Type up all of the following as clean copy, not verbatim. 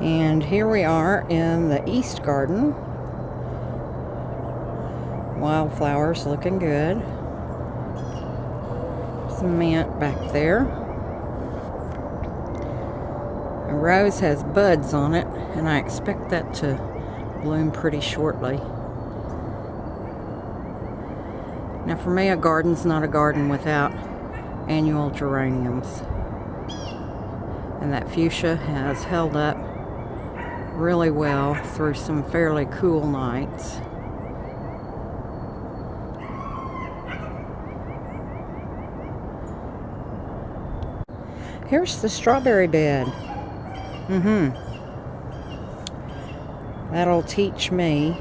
And here we are in the east garden. Wildflowers looking good. Some mint back there. A rose has buds on it, and I expect that to bloom pretty shortly. Now for me, a garden's not a garden without annual geraniums. And that fuchsia has held up really well through some fairly cool nights. Here's the strawberry bed. That'll teach me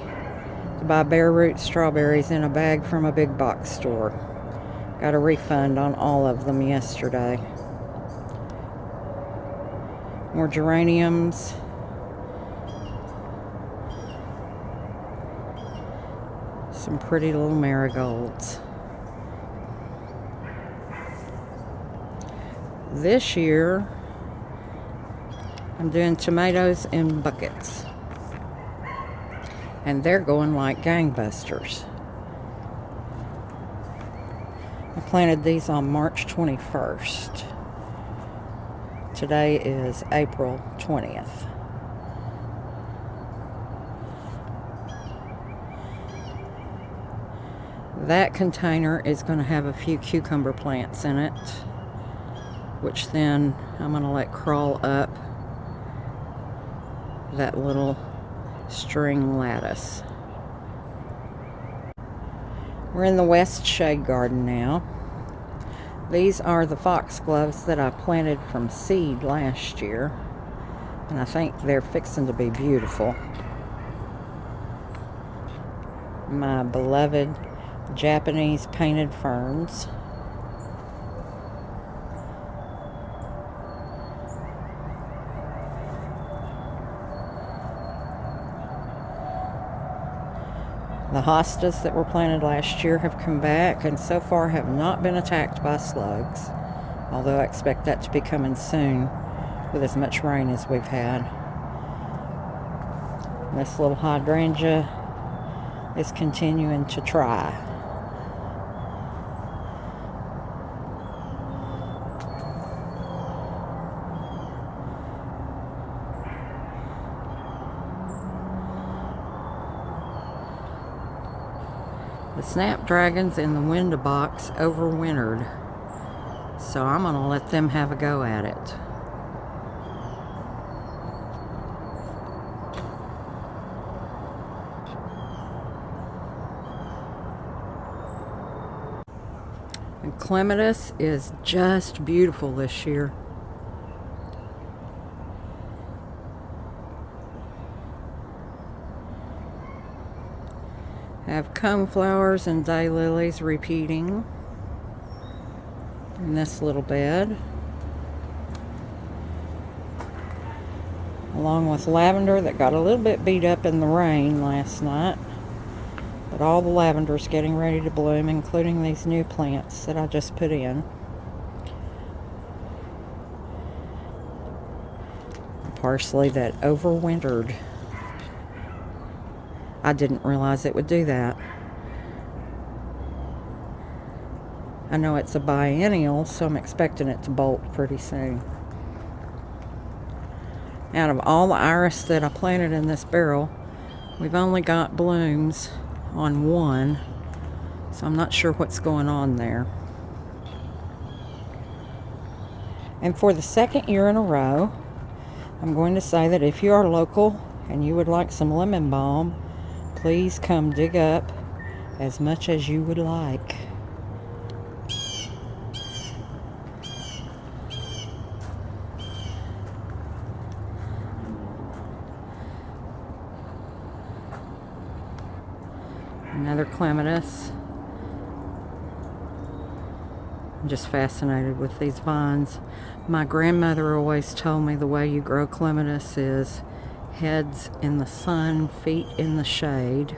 to buy bare root strawberries in a bag from a big box store. Got a refund on all of them yesterday. More geraniums. Some pretty little marigolds. This year, I'm doing tomatoes in buckets. And they're going like gangbusters. I planted these on March 21st. Today is April 20th. That container is going to have a few cucumber plants in it, which then I'm going to let crawl up that little string lattice. We're in the west shade garden now. These are the foxgloves that I planted from seed last year, and I think they're fixing to be beautiful. My beloved Japanese painted ferns. The hostas that were planted last year have come back and so far have not been attacked by slugs, although I expect that to be coming soon with as much rain as we've had. This little hydrangea is continuing to try. The snapdragons in the window box overwintered, so I'm going to let them have a go at it. And clematis is just beautiful this year. Have coneflowers and daylilies repeating in this little bed, along with lavender that got a little bit beat up in the rain last night, but all the lavender's getting ready to bloom, including these new plants that I just put in. Parsley that overwintered. I didn't realize it would do that. I know it's a biennial, so I'm expecting it to bolt pretty soon. Out of all the iris that I planted in this barrel, we've only got blooms on one, so I'm not sure what's going on there. And for the second year in a row, I'm going to say that if you are local and you would like some lemon balm, please come dig up as much as you would like. Another clematis. I'm just fascinated with these vines. My grandmother always told me the way you grow clematis is heads in the sun, feet in the shade.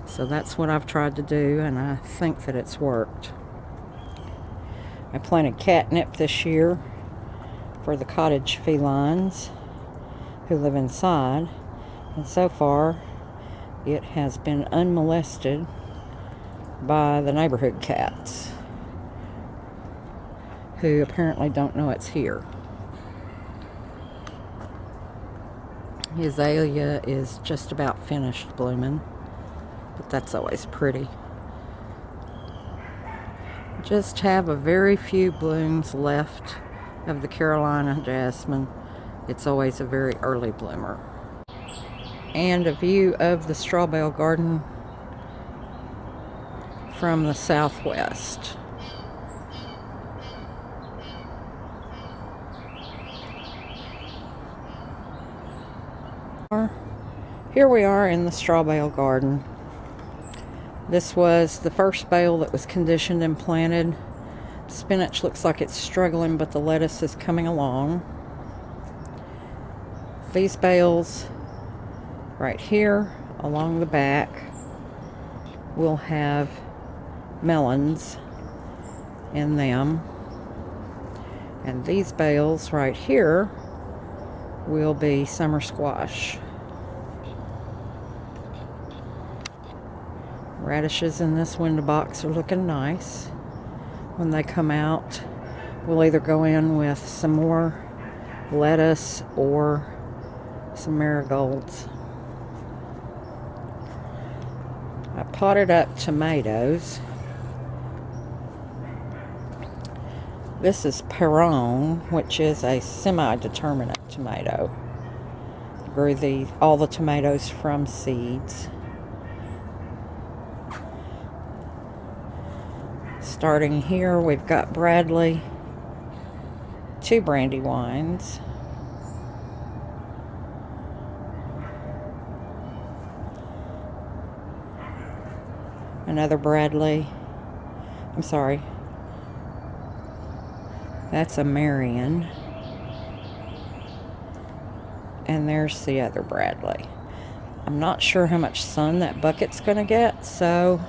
So that's what I've tried to do, and I think that it's worked. I planted catnip this year for the cottage felines, who live inside, and so far it has been unmolested by the neighborhood cats, who apparently don't know it's here. The azalea is just about finished blooming, but that's always pretty. Just have a very few blooms left of the Carolina jasmine. It's always a very early bloomer. And a view of the straw bale garden from the southwest. Here we are in the straw bale garden. This was the first bale that was conditioned and planted. Spinach looks like it's struggling, but the lettuce is coming along. These bales right here along the back will have melons in them. And these bales right here will be summer squash. Radishes in this window box are looking nice. When they come out, we'll either go in with some more lettuce or some marigolds. I potted up tomatoes. This is Peron, which is a semi-determinate tomato. Grew all the tomatoes from seeds. Starting here, we've got Bradley, 2 Brandywines, another Bradley. I'm sorry, that's a Marion, and there's the other Bradley. I'm not sure how much sun that bucket's gonna get, so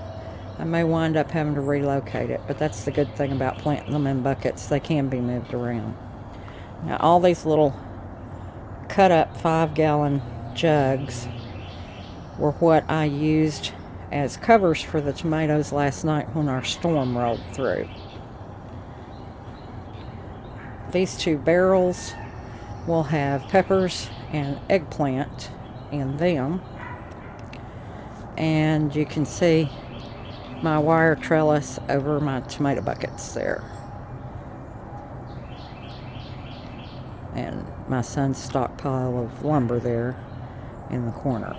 I may wind up having to relocate it, but that's the good thing about planting them in buckets. They can be moved around. Now, all these little cut up 5-gallon jugs were what I used as covers for the tomatoes last night when our storm rolled through. These 2 barrels will have peppers and eggplant in them. And you can see my wire trellis over my tomato buckets there. And my son's stockpile of lumber there in the corner.